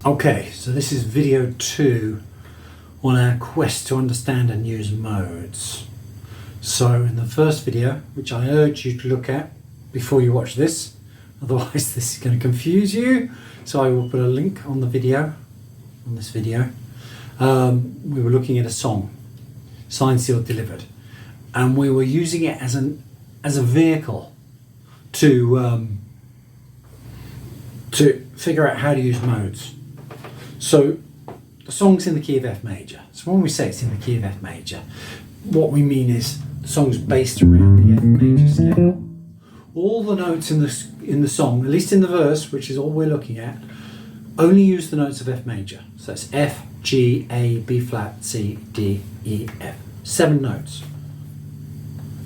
Okay, so this is video 2 on our quest to understand and use modes. So in the first video, which I urge you to look at before you watch this, otherwise this is going to confuse you, so I will put a link on the video, on this video. We were looking at a song, Signed, Sealed, Delivered, and we were using it as a vehicle to figure out how to use modes. So the song's in the key of F major. So when we say it's in the key of F major, what we mean is the song's based around the F major scale. All the notes in the song, at least in the verse, which is all we're looking at, only use the notes of F major. So it's F, G, A, B flat, C, D, E, F. 7 notes.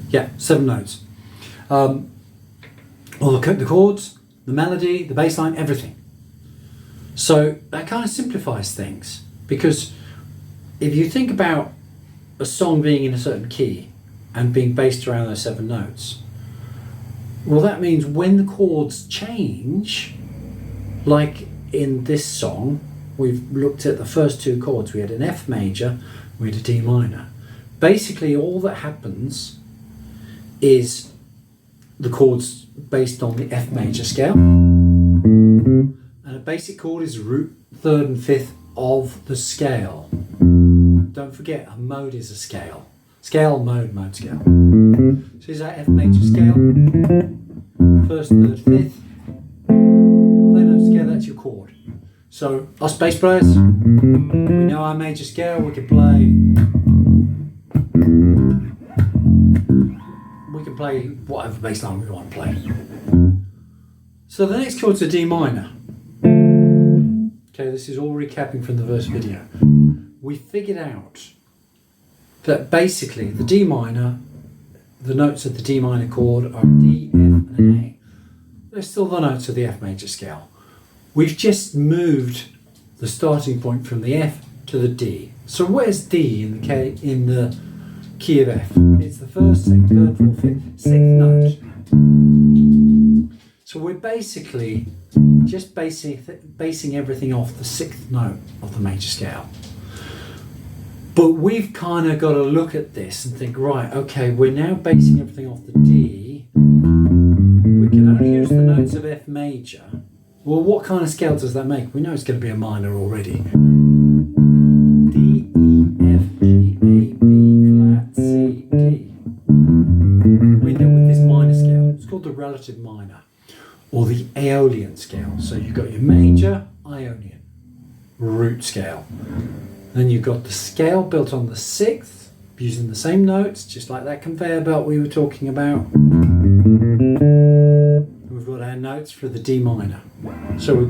Yeah, 7 notes. All the chords, the melody, the bass line, everything. So that kind of simplifies things, because if you think about a song being in a certain key and being based around those 7 notes, well, that means when the chords change, like in this song, we've looked at the first 2 chords. We had an F major, we had a D minor. Basically, all that happens is the chords based on the F major scale. And a basic chord is root 3rd and 5th of the scale. Don't forget, a mode is a scale. Scale, mode, mode, scale. So here's our F major scale. 1st, 3rd, 5th. Play notes together, that's your chord. So us bass players, we know our major scale, we can play whatever bass line we want to play. So the next chord's a D minor. Okay, this is all recapping from the first video. We figured out that basically the D minor, the notes of the D minor chord are D, F and an A. They're still the notes of the F major scale. We've just moved the starting point from the F to the D. So where's D in the key of F? It's the 1st, 2nd, 3rd, 4th, 5th, 6th note. So we're basically just basing everything off the 6th note of the major scale. But we've kind of got to look at this and think, right, okay, we're now basing everything off the D. We can only use the notes of F major. Well, what kind of scale does that make? We know it's going to be a minor already. D, E, F, G, A, B, flat, C, D. We know with this minor scale, it's called the relative minor, or the Aeolian scale. So you've got your major, Ionian, root scale. Then you've got the scale built on the 6th, using the same notes, just like that conveyor belt we were talking about. We've got our notes for the D minor. So we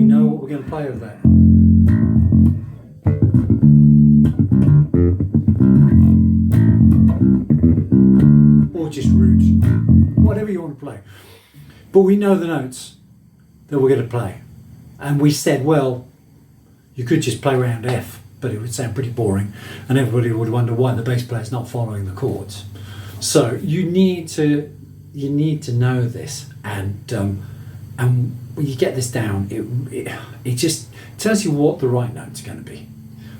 know what we're going to play with that. Or just root, whatever you want to play. But we know the notes that we're going to play. And we said, well, you could just play around F, but it would sound pretty boring, and everybody would wonder why the bass player's not following the chords. So you need to know this, and when you get this down, it just tells you what the right note's going to be.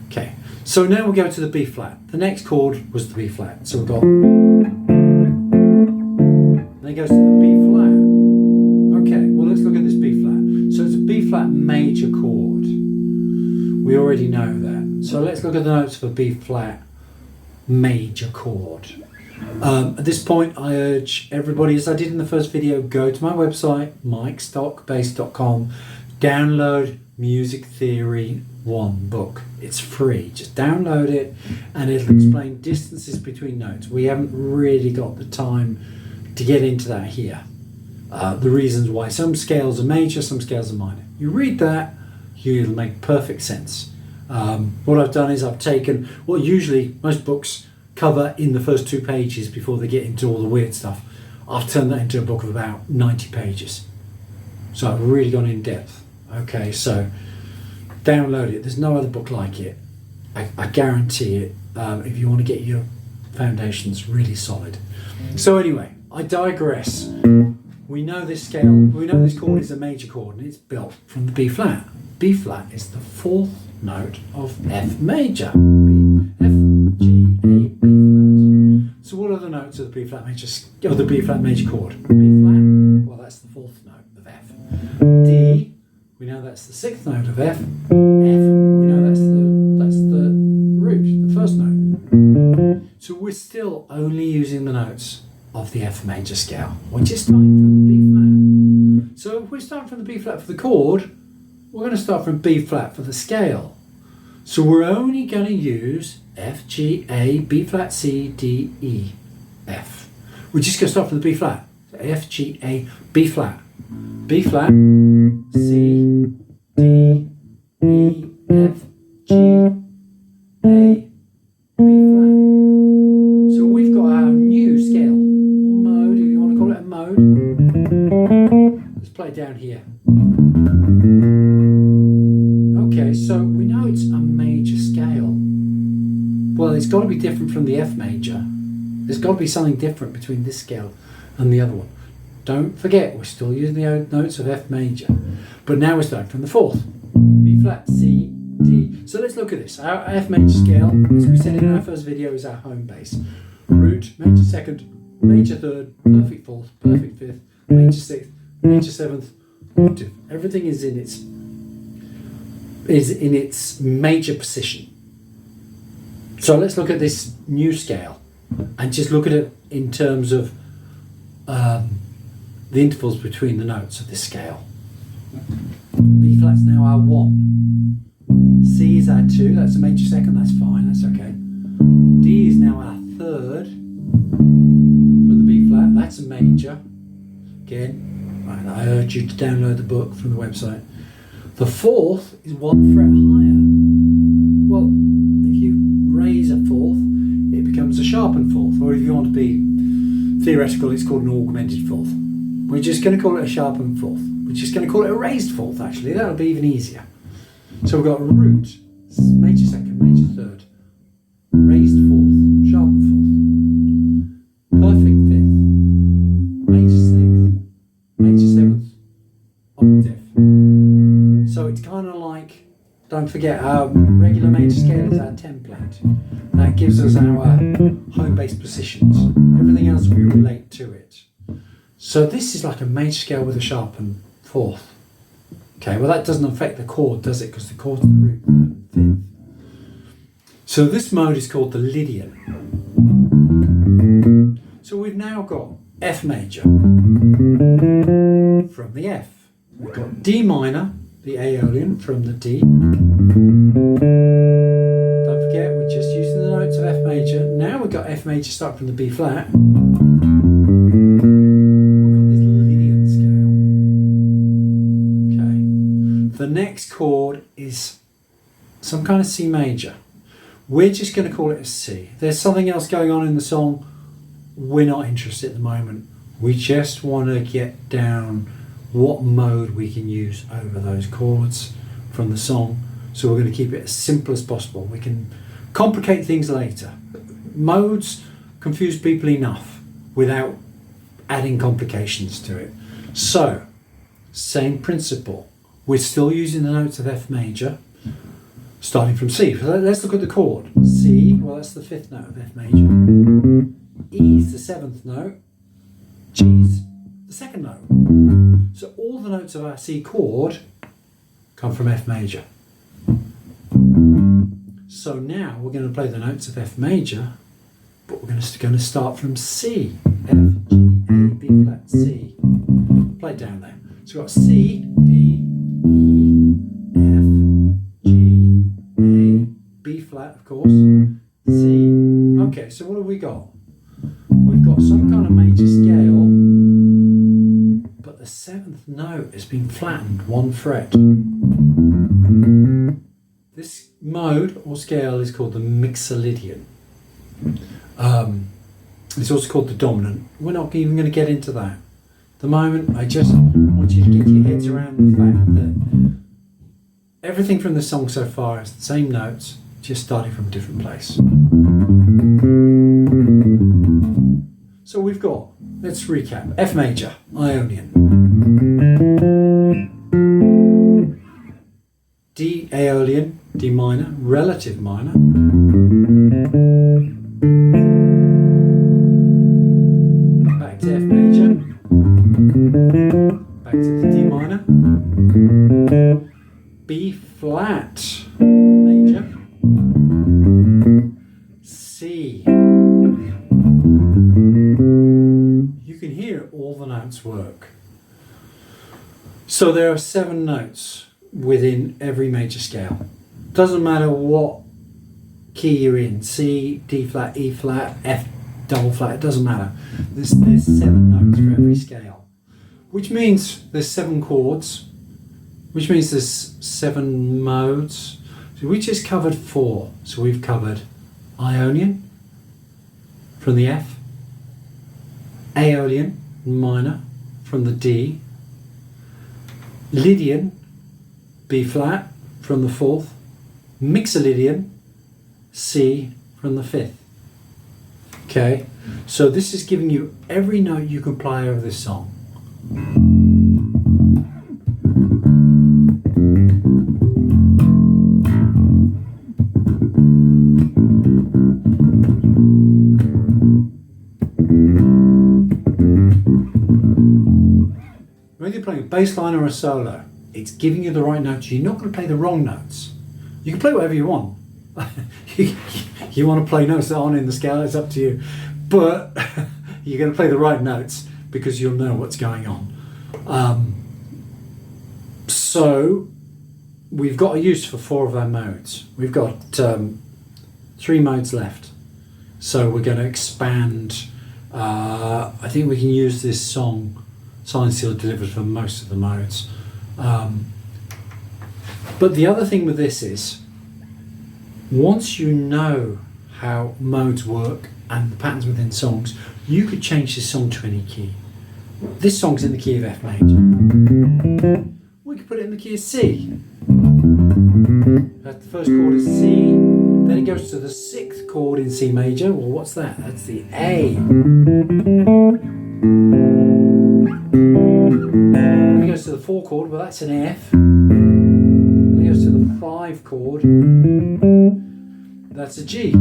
Okay, so now we go to the B flat. The next chord was the B flat, so we've got. Then it goes to the B flat. Okay, well, let's look at this B flat. So it's a B flat major chord. We already know that. So let's look at the notes for B flat major chord. At this point, I urge everybody, as I did in the first video, go to my website, mikestockbass.com, download Music Theory 1 book. It's free. Just download it, and it'll explain distances between notes. We haven't really got the time to get into that here. The reasons why some scales are major, some scales are minor. You read that, it'll make perfect sense. What I've done is I've taken what usually most books cover in the first 2 pages before they get into all the weird stuff. I've turned that into a book of about 90 pages. So I've really gone in depth. Okay, so download it. There's no other book like it. I guarantee it. If you want to get your foundations really solid. So anyway, I digress. we know this scale, we know this chord is a major chord and it's built from the B flat. B flat is the fourth note of F major. F, G, A, B flat. So what are the notes of the B flat major, or the B flat major chord? B flat, well that's the fourth note of F. D, we know that's the sixth note of F. F, we know that's the root, the first note. So we're still only using the notes of the F major scale. We're just starting from the B flat. So if we're starting from the B flat for the chord, we're going to start from B flat for the scale. So we're only going to use F, G, A, B flat, C, D, E, F. We're just going to start from the B flat. So F, G, A, B flat. B flat, C, D, E, F, G, A, B flat. So we've got our new scale. Mode, if you want to call it a mode. Let's play it down here. Okay, so we know it's a major scale. Well, it's got to be different from the F major. There's got to be something different between this scale and the other one. Don't forget, we're still using the notes of F major. But now we're starting from the fourth. B flat, C, D. So let's look at this. Our F major scale, as we said in our first video, is our home base. Root, major second, major third, perfect fourth, perfect fifth, major sixth, major seventh, octave. Everything is in its major position. So let's look at this new scale and just look at it in terms of the intervals between the notes of this scale. B flat's now our 1. C is our 2, that's a major second, that's fine, that's okay. D is now our 3rd from the B flat, that's a major. Again, I urge you to download the book from the website. The 4th is 1 fret higher. Well, if you raise a 4th, it becomes a sharpened 4th, or if you want to be theoretical, it's called an augmented 4th. We're just going to call it a sharpened 4th. We're just going to call it a raised 4th, actually. That'll be even easier. So we've got root, major second, major third, raised 4th, sharpened 4th, perfect 5th, major 6th, major 7th, octave. So it's kind of like, don't forget, our regular major scale is our template. That gives us our home base positions. Everything else we relate to it. So this is like a major scale with a sharpened 4th. Okay, well that doesn't affect the chord, does it? Because the chord's the root, third, and 5th. So this mode is called the Lydian. So we've now got F major from the F. We've got D minor, the Aeolian, from the D. Don't forget, we're just using the notes of F major. Now we've got F major start from the B flat. The next chord is some kind of C major. We're just going to call it a C. There's something else going on in the song. We're not interested at the moment. We just want to get down what mode we can use over those chords from the song. So we're going to keep it as simple as possible. We can complicate things later. Modes confuse people enough without adding complications to it. So, same principle. We're still using the notes of F major, starting from C. So let's look at the chord. C, well that's the 5th note of F major. E is the 7th note. G is the 2nd note. So all the notes of our C chord come from F major. So now we're going to play the notes of F major, but we're going to start from C. F, G, A, B flat, C. Play it down there. So we've got C, D, E, F, G, A, B flat, of course, C. Okay, so what have we got? We've got some kind of major scale, but the 7th note has been flattened 1 fret. This mode or scale is called the Mixolydian. It's also called the dominant. We're not even going to get into that. At the moment, I just want you to get your heads around the fact that everything from the song so far is the same notes, just starting from a different place. So we've got let's recap. F major, Ionian. D Aeolian, D minor, relative minor. Back to F major. Back to the D minor. B flat major. C. You can hear all the notes work. So there are 7 notes within every major scale. Doesn't matter what key you're in, C, D flat, E flat, F double flat, it doesn't matter. There's 7 notes for every scale, which means there's 7 chords, which means there's 7 modes. So we just covered 4. So we've covered Ionian from the F, Aeolian minor from the D, Lydian B flat from the 4th, Mixolydian C from the 5th. Okay, so this is giving you every note you can play over this song. Whether you're playing a bass line or a solo, it's giving you the right notes. You're not going to play the wrong notes. You can play whatever you want. You want to play notes that aren't in the scale, it's up to you. But you're going to play the right notes because you'll know what's going on. So we've got a use for 4 of our modes. We've got 3 modes left. So we're going to expand. I think we can use this song, Signed, Sealed, Delivered, for most of the modes. But the other thing with this is, once you know how modes work and the patterns within songs, you could change this song to any key. This song's in the key of F major. We could put it in the key of C. The first chord is C, then it goes to the 6th chord in C major. Well, what's that? That's the A. Then it goes to the 4 chord, well that's an F. Then it goes to the 5 chord, that's a G.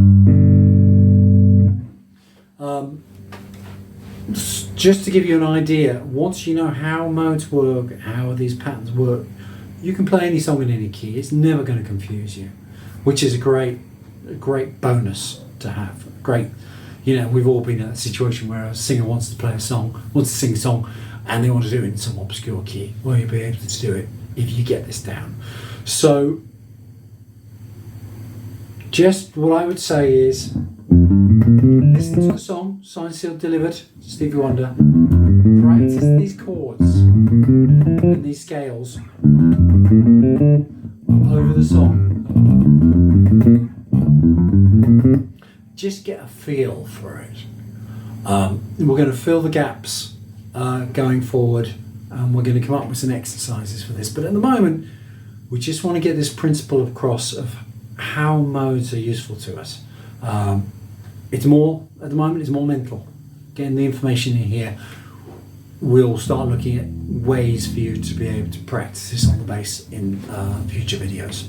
Just to give you an idea, once you know how modes work, how these patterns work, you can play any song in any key. It's never going to confuse you, which is a great bonus to have. Great, we've all been in that situation where a singer wants to play a song, wants to sing a song, and they want to do it in some obscure key. Well, you'll be able to do it if you get this down. So, just what I would say is, listen to the song, Signed, Sealed, Delivered, Stevie Wonder. Practice these chords and these scales over the song. Just get a feel for it. We're going to fill the gaps going forward, and we're going to come up with some exercises for this. But at the moment, we just want to get this principle across of how modes are useful to us. It's more, at the moment, it's more mental. Getting the information in here, we'll start looking at ways for you to be able to practice this on the bass in future videos.